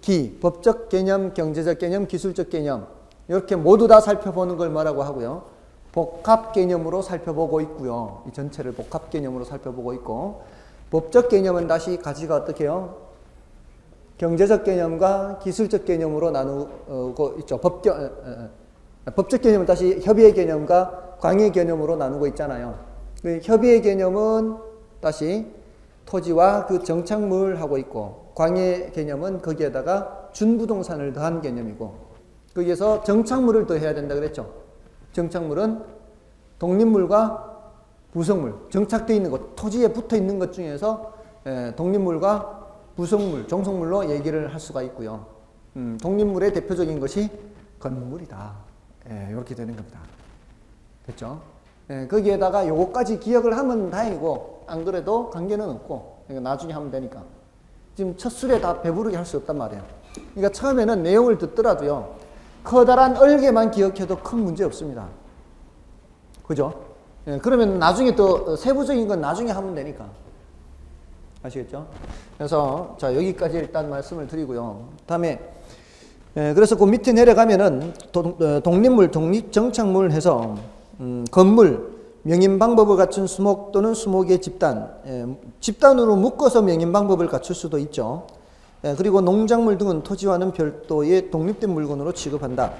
기. 법적 개념, 경제적 개념, 기술적 개념. 이렇게 모두 다 살펴보는 걸 뭐라고 하고요? 복합 개념으로 살펴보고 있고요. 이 전체를 복합 개념으로 살펴보고 있고, 법적 개념은 다시 가지가 어떻게 해요? 경제적 개념과 기술적 개념으로 나누고 있죠. 법적 개념은 다시 협의의 개념과 광의 개념으로 나누고 있잖아요. 협의의 개념은 다시 토지와 그 정착물하고 있고, 광의 개념은 거기에다가 준부동산을 더한 개념이고, 거기에서 정착물을 더해야 된다 그랬죠. 정착물은 독립물과 부속물, 정착되어 있는 것, 토지에 붙어 있는 것 중에서 독립물과 부속물, 종속물로 얘기를 할 수가 있고요. 독립물의 대표적인 것이 건물이다. 이렇게 되는 겁니다. 됐죠? 거기에다가 요거까지 기억을 하면 다행이고, 안 그래도 관계는 없고, 나중에 하면 되니까. 지금 첫 술에 다 배부르게 할 수 없단 말이에요. 그러니까 처음에는 내용을 듣더라도요, 커다란 얼개만 기억해도 큰 문제 없습니다. 그죠? 그러면 나중에 또 세부적인 건 나중에 하면 되니까. 아시겠죠? 그래서 자, 여기까지 일단 말씀을 드리고요. 다음에 그래서 그 밑에 내려가면은 독립물, 독립정착물 해서 건물, 명인 방법을 갖춘 수목 또는 수목의 집단, 집단으로 묶어서 명인 방법을 갖출 수도 있죠. 그리고 농작물 등은 토지와는 별도의 독립된 물건으로 취급한다.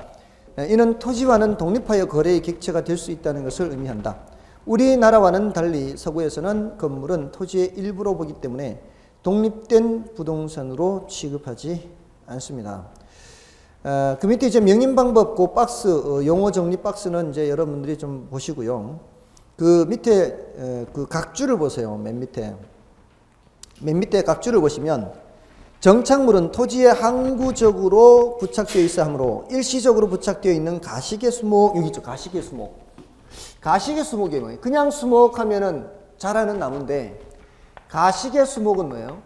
이는 토지와는 독립하여 거래의 객체가 될 수 있다는 것을 의미한다. 우리나라와는 달리 서구에서는 건물은 토지의 일부로 보기 때문에 독립된 부동산으로 취급하지 않습니다. 그 밑에 이제 명인방법 그 박스, 용어 정리 박스는 이제 여러분들이 좀 보시고요. 그 밑에 그 각주를 보세요. 맨 밑에 각주를 보시면 정착물은 토지에 항구적으로 부착되어 있어 하므로 일시적으로 부착되어 있는 가시개 수목, 여기 있죠. 가시개 수목. 가시개 수목이 뭐예요? 그냥 수목하면은 자라는 나무인데, 가시개 수목은 뭐예요?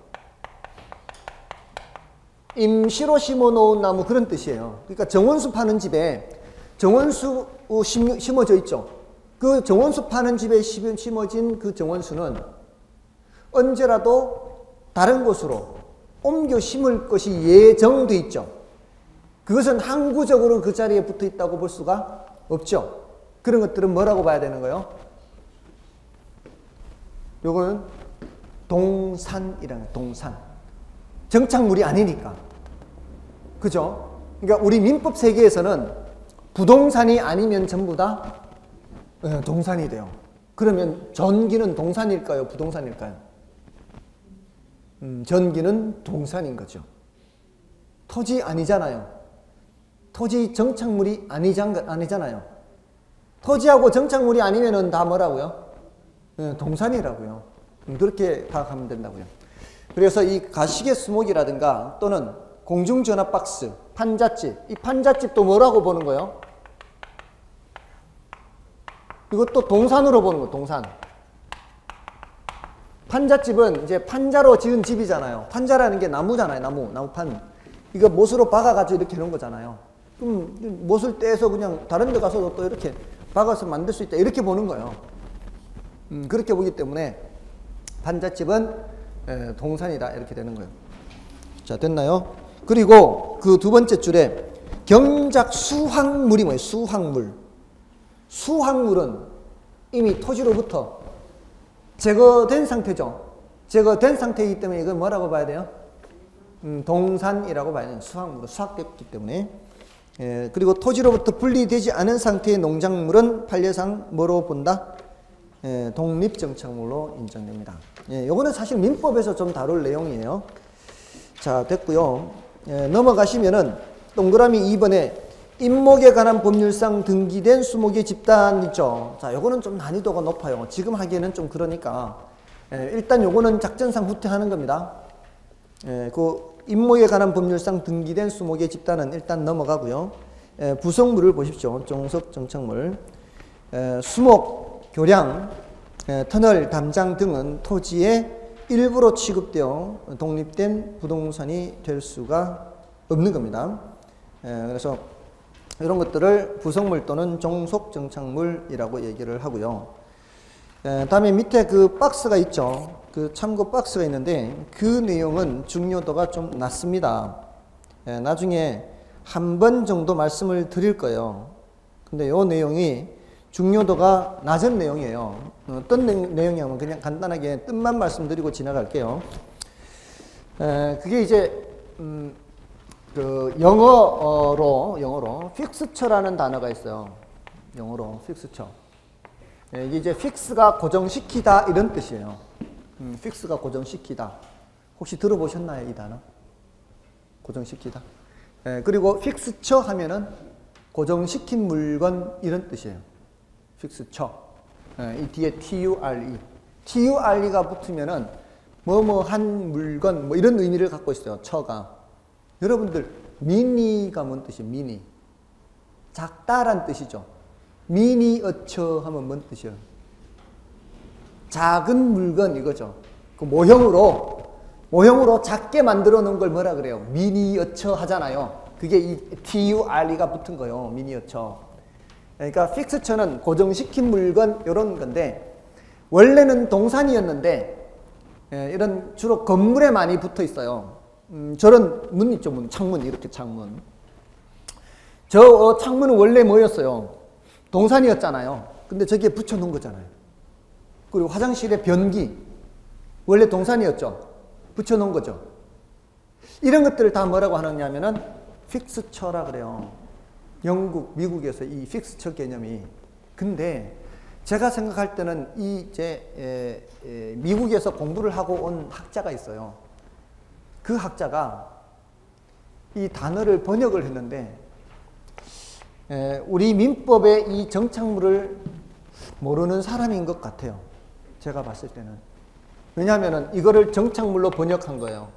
임시로 심어 놓은 나무, 그런 뜻이에요. 그러니까 정원수 파는 집에 정원수 심어져 있죠. 그 정원수 파는 집에 심어진 그 정원수는 언제라도 다른 곳으로 옮겨 심을 것이 예정돼 있죠. 그것은 항구적으로 그 자리에 붙어 있다고 볼 수가 없죠. 그런 것들은 뭐라고 봐야 되는 거예요? 요거는 동산이라는 거예요. 동산. 정착물이 아니니까. 그죠? 그러니까 우리 민법 세계에서는 부동산이 아니면 전부 다 동산이 돼요. 그러면 전기는 동산일까요? 부동산일까요? 전기는 동산인 거죠. 토지 아니잖아요. 토지 정착물이 아니잖아요. 토지하고 정착물이 아니면은 다 뭐라고요? 동산이라고요. 그렇게 파악하면 된다고요. 그래서 이 가시개 수목이라든가 또는 공중전화 박스, 판잣집, 이 판잣집도 뭐라고 보는 거예요? 이것도 동산으로 보는 거예요. 동산. 판잣집은 이제 판자로 지은 집이잖아요. 판자라는 게 나무잖아요. 나무판. 이거 못으로 박아가지고 이렇게 해놓은 거잖아요. 그럼 못을 떼서 그냥 다른 데 가서도 또 이렇게 박아서 만들 수 있다. 이렇게 보는 거예요. 그렇게 보기 때문에 판잣집은 동산이다. 이렇게 되는 거예요. 자, 됐나요? 그리고 그 두 번째 줄에 경작 수확물이 뭐예요? 수확물. 수확물은 이미 토지로부터 제거된 상태죠. 제거된 상태이기 때문에 이걸 뭐라고 봐야 돼요? 동산이라고 봐야 돼요. 수확물은 수확됐기 때문에. 그리고 토지로부터 분리되지 않은 상태의 농작물은 판례상 뭐로 본다? 독립정착물로 인정됩니다. 요거는 사실 민법에서 좀 다룰 내용이에요. 자, 됐고요. 넘어가시면은 동그라미 2번에 임목에 관한 법률상 등기된 수목의 집단 있죠. 자, 요거는 좀 난이도가 높아요. 지금 하기에는 좀 그러니까 일단 요거는 작전상 후퇴하는 겁니다. 그 임목에 관한 법률상 등기된 수목의 집단은 일단 넘어가고요. 부속물을 보십시오. 종속 정착물, 수목, 교량, 터널, 담장 등은 토지의 일부로 취급되어 독립된 부동산이 될 수가 없는 겁니다. 그래서 이런 것들을 부속물 또는 종속 정착물이라고 얘기를 하고요. 다음에 밑에 그 박스가 있죠. 그 참고 박스가 있는데 그 내용은 중요도가 좀 낮습니다. 나중에 한 번 정도 말씀을 드릴 거예요. 근데 이 내용이 중요도가 낮은 내용이에요. 어떤 내용이냐면 그냥 간단하게 뜻만 말씀드리고 지나갈게요. 그게 이제 그 영어로 픽스처라는 단어가 있어요. 영어로 픽스처. 이게 이제 픽스가 고정시키다 이런 뜻이에요. 픽스가 고정시키다. 혹시 들어보셨나요, 이 단어? 고정시키다. 그리고 픽스처 하면은 고정시킨 물건 이런 뜻이에요. 픽스처. 이 뒤에 TURE. TURE가 붙으면은 뭐뭐한 물건 뭐 이런 의미를 갖고 있어요. 처가. 여러분들 미니가 뭔 뜻이에요? 미니. 작다란 뜻이죠. 미니어처 하면 뭔 뜻이에요? 작은 물건 이거죠. 그 모형으로 작게 만들어 놓은 걸 뭐라 그래요? 미니어처 하잖아요. 그게 이 TURE가 붙은 거예요. 미니어처. 그러니까 픽스처는 고정시킨 물건 이런 건데 원래는 동산이었는데 이런 주로 건물에 많이 붙어 있어요. 저런 문 있죠. 문, 창문, 이렇게 창문. 저 창문은 원래 뭐였어요? 동산이었잖아요. 근데 저기에 붙여놓은 거잖아요. 그리고 화장실의 변기 원래 동산이었죠. 붙여놓은 거죠. 이런 것들을 다 뭐라고 하느냐면은 픽스처라 그래요. 영국, 미국에서 이 픽스처 개념이. 근데 제가 생각할 때는 미국에서 공부를 하고 온 학자가 있어요. 그 학자가 이 단어를 번역을 했는데 우리 민법의 이 정착물을 모르는 사람인 것 같아요. 제가 봤을 때는. 왜냐하면 이거를 정착물로 번역한 거예요.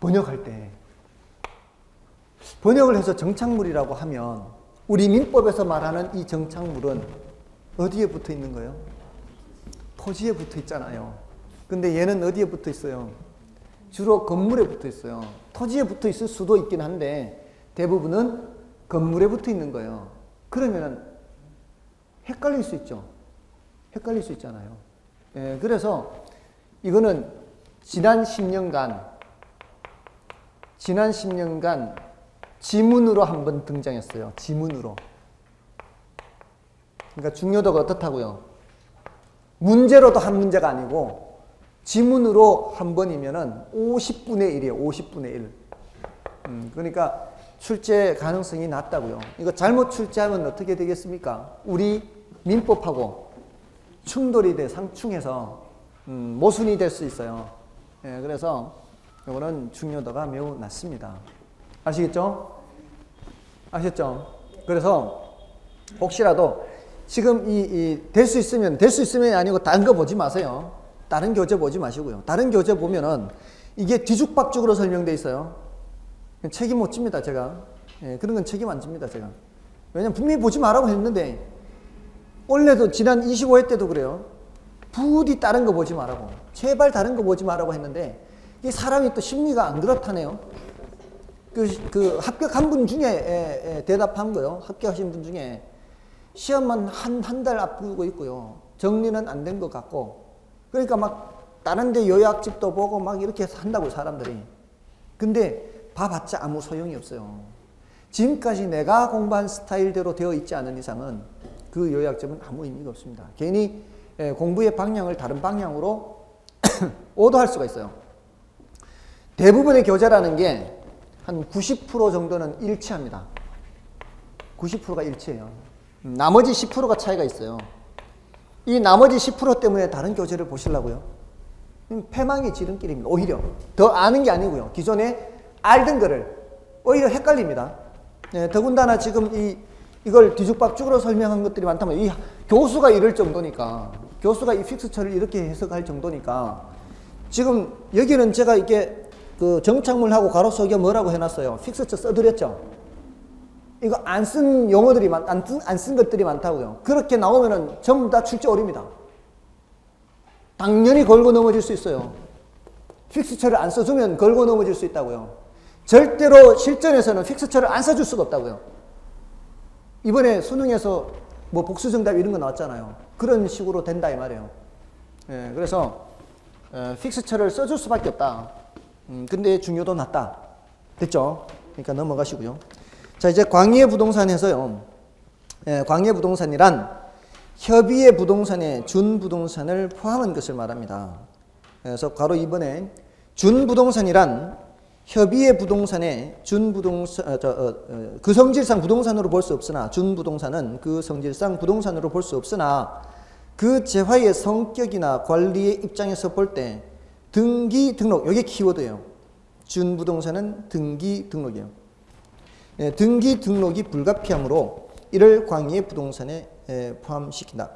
번역할 때. 번역을 해서 정착물이라고 하면 우리 민법에서 말하는 이 정착물은 어디에 붙어 있는 거예요? 토지에 붙어 있잖아요. 근데 얘는 어디에 붙어 있어요? 주로 건물에 붙어 있어요. 토지에 붙어 있을 수도 있긴 한데 대부분은 건물에 붙어 있는 거예요. 그러면 헷갈릴 수 있죠. 헷갈릴 수 있잖아요. 그래서 이거는 지난 10년간 지문으로 한번 등장했어요. 지문으로. 그러니까 중요도가 어떻다고요? 문제로도 한 문제가 아니고 지문으로 한 번이면은 50분의 1이에요. 50분의 1. 그러니까 출제 가능성이 낮다고요. 이거 잘못 출제하면 어떻게 되겠습니까? 우리 민법하고 충돌이 돼 상충해서 모순이 될 수 있어요. 그래서 이거는 중요도가 매우 낮습니다. 아시겠죠? 아셨죠? 그래서 혹시라도 지금 될 수 있으면 아니고 다른 거 보지 마세요. 다른 교재 보지 마시고요. 다른 교재 보면은 이게 뒤죽박죽으로 설명되어 있어요. 책임 못 집니다, 제가. 그런 건 책임 안 집니다, 제가. 왜냐면 분명히 보지 말라고 했는데 원래도 지난 25회 때도 그래요. 부디 다른 거 보지 말라고. 제발 다른 거 보지 말라고 했는데 이 사람이 또 심리가 안 그렇다네요. 그 합격한 분 중에 대답한 거요. 합격하신 분 중에 시험만 한 달 앞두고 있고요. 정리는 안 된 것 같고. 그러니까 막 다른 데 요약집도 보고 막 이렇게 한다고 사람들이. 근데 봐봤자 아무 소용이 없어요. 지금까지 내가 공부한 스타일대로 되어 있지 않은 이상은 그 요약집은 아무 의미가 없습니다. 괜히 공부의 방향을 다른 방향으로 오도할 수가 있어요. 대부분의 교재라는 게 한 90% 정도는 일치합니다. 90%가 일치해요. 나머지 10%가 차이가 있어요. 이 나머지 10% 때문에 다른 교재를 보시려고요. 패망의 지름길입니다. 오히려 더 아는 게 아니고요. 기존에 알던 거를 오히려 헷갈립니다. 더군다나 지금 이걸 뒤죽박죽으로 설명한 것들이 많다면 이 교수가 이럴 정도니까, 교수가 이 픽스처를 이렇게 해석할 정도니까, 지금 여기는 제가 이게 그 정착물하고 가로 속에 뭐라고 해놨어요? 픽스처 써드렸죠? 이거 안 쓴 용어들이 안 쓴 것들이 많다고요. 그렇게 나오면은 전부 다 출제오류입니다. 당연히 걸고 넘어질 수 있어요. 픽스처를 안 써주면 걸고 넘어질 수 있다고요. 절대로 실전에서는 픽스처를 안 써줄 수가 없다고요. 이번에 수능에서 뭐 복수정답 이런 거 나왔잖아요. 그런 식으로 된다 이 말이에요. 예, 그래서 픽스처를 써줄 수밖에 없다. 근데 중요도 낮다. 됐죠? 그러니까 넘어가시고요. 자, 이제 광의의 부동산에서요. 광의의 부동산이란 협의의 부동산에 준부동산을 포함한 것을 말합니다. 그래서 바로 이번에 준부동산이란 협의의 부동산에 준부동산, 그 성질상 부동산으로 볼 수 없으나, 준부동산은 그 성질상 부동산으로 볼 수 없으나 그 재화의 성격이나 관리의 입장에서 볼 때 등기, 등록, 이게 키워드예요. 준부동산은 등기, 등록이에요. 등기, 등록이 불가피하므로 이를 광의의 부동산에 포함시킨다.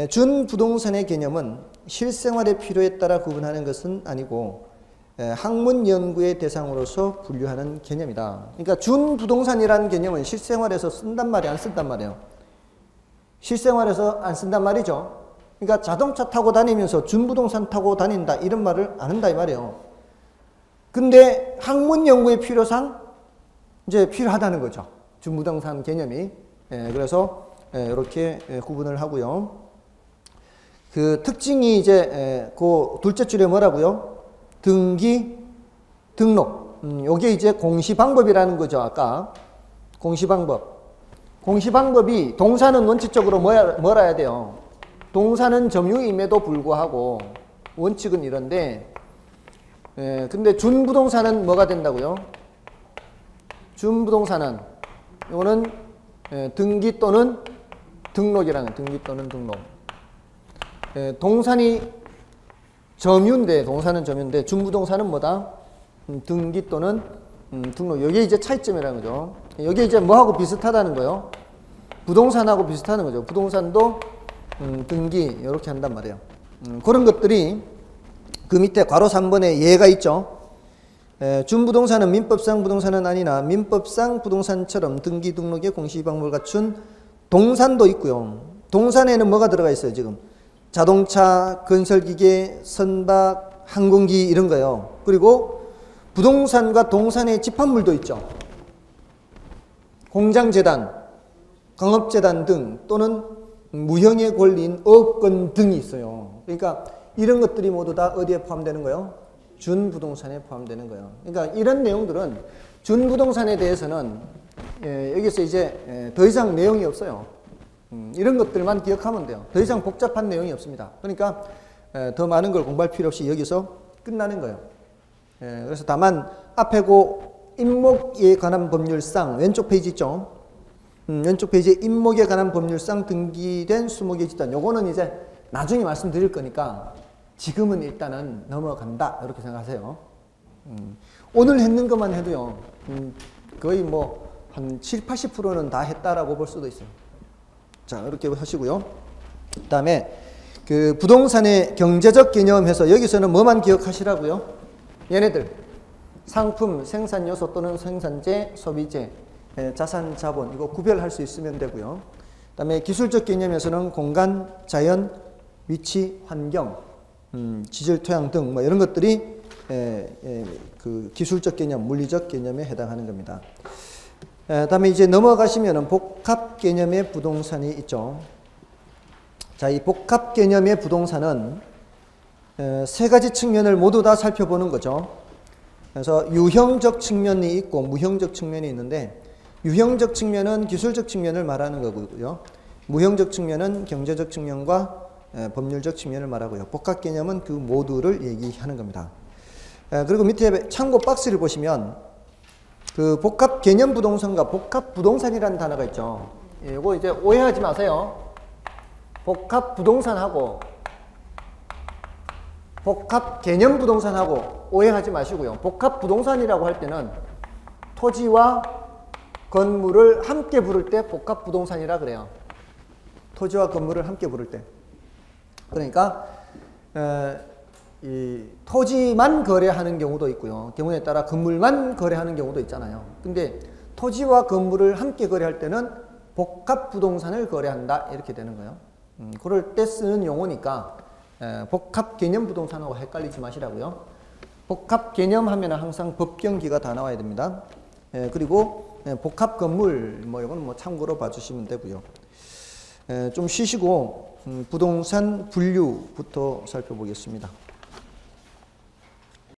준부동산의 개념은 실생활의 필요에 따라 구분하는 것은 아니고 학문 연구의 대상으로서 분류하는 개념이다. 그러니까 준부동산이라는 개념은 실생활에서 쓴단 말이에요, 안 쓴단 말이에요? 실생활에서 안 쓴단 말이죠. 그러니까 자동차 타고 다니면서 준부동산 타고 다닌다 이런 말을 안 한다 이 말이에요. 근데 학문 연구의 필요상 이제 필요하다는 거죠. 준부동산 개념이. 그래서 이렇게 구분을 하고요. 그 특징이 이제 그 둘째 줄에 뭐라고요? 등기, 등록. 요게 이제 공시방법이라는 거죠. 아까 공시방법. 공시방법이 동사는 원칙적으로 뭐라 해야 돼요? 동사는 점유임에도 불구하고 원칙은 이런데 근데 준부동산은 뭐가 된다고요? 준부동산은 요거는 등기 또는 등록이라는 등기 또는 등록. 동산이 점유인데 동사는 점유인데 준부동산은 뭐다? 등기 또는 등록. 여기 이제 차이점이라는 거죠. 여기 이제 뭐하고 비슷하다는 거예요? 부동산하고 비슷하는 거죠. 부동산도 등기 이렇게 한단 말이에요. 그런 것들이 그 밑에 괄호 3번에 예가 있죠. 준부동산은 민법상 부동산은 아니나 민법상 부동산처럼 등기 등록의 공시방법을 갖춘 동산도 있고요. 동산에는 뭐가 들어가 있어요 지금? 자동차, 건설기계, 선박, 항공기 이런 거예요. 그리고 부동산과 동산의 집합물도 있죠. 공장재단, 강업재단 등 또는 무형의 권리인 어업권 등이 있어요. 그러니까 이런 것들이 모두 다 어디에 포함되는 거예요? 준부동산에 포함되는 거예요. 그러니까 이런 내용들은 준부동산에 대해서는 여기서 이제 더 이상 내용이 없어요. 이런 것들만 기억하면 돼요. 더 이상 복잡한 내용이 없습니다. 그러니까 더 많은 걸 공부할 필요 없이 여기서 끝나는 거예요. 그래서 다만 앞에 그 임목에 관한 법률상 왼쪽 페이지 있죠. 왼쪽 페이지에 임목에 관한 법률상 등기된 수목의 집단 요거는 이제 나중에 말씀드릴 거니까 지금은 일단은 넘어간다 이렇게 생각하세요. 오늘 했는 것만 해도요 거의 뭐 한 7, 80%는 다 했다라고 볼 수도 있어요. 자 이렇게 하시고요. 그 다음에 그 부동산의 경제적 개념에서 여기서는 뭐만 기억하시라고요? 얘네들 상품, 생산 요소 또는 생산재, 소비재, 자산, 자본 이거 구별할 수 있으면 되고요. 그 다음에 기술적 개념에서는 공간, 자연, 위치, 환경, 지질, 토양 등 뭐 이런 것들이 그 기술적 개념, 물리적 개념에 해당하는 겁니다. 다음에 이제 넘어가시면은 복합 개념의 부동산이 있죠. 자, 이 복합 개념의 부동산은 세 가지 측면을 모두 다 살펴보는 거죠. 그래서 유형적 측면이 있고 무형적 측면이 있는데 유형적 측면은 기술적 측면을 말하는 거고요. 무형적 측면은 경제적 측면과 법률적 측면을 말하고요. 복합 개념은 그 모두를 얘기하는 겁니다. 그리고 밑에 참고 박스를 보시면 그 복합 개념 부동산과 복합 부동산이라는 단어가 있죠. 이거 이제 오해하지 마세요. 복합 부동산하고 복합 개념 부동산하고 오해하지 마시고요. 복합 부동산이라고 할 때는 토지와 건물을 함께 부를 때 복합 부동산이라 그래요. 토지와 건물을 함께 부를 때. 그러니까 이 토지만 거래하는 경우도 있고요. 경우에 따라 건물만 거래하는 경우도 있잖아요. 근데 토지와 건물을 함께 거래할 때는 복합 부동산을 거래한다 이렇게 되는 거예요. 그럴 때 쓰는 용어니까 복합 개념 부동산하고 헷갈리지 마시라고요. 복합 개념 하면 항상 법경기가 다 나와야 됩니다. 그리고 복합 건물 뭐 이건 뭐 참고로 봐주시면 되고요. 좀 쉬시고 부동산 분류부터 살펴보겠습니다.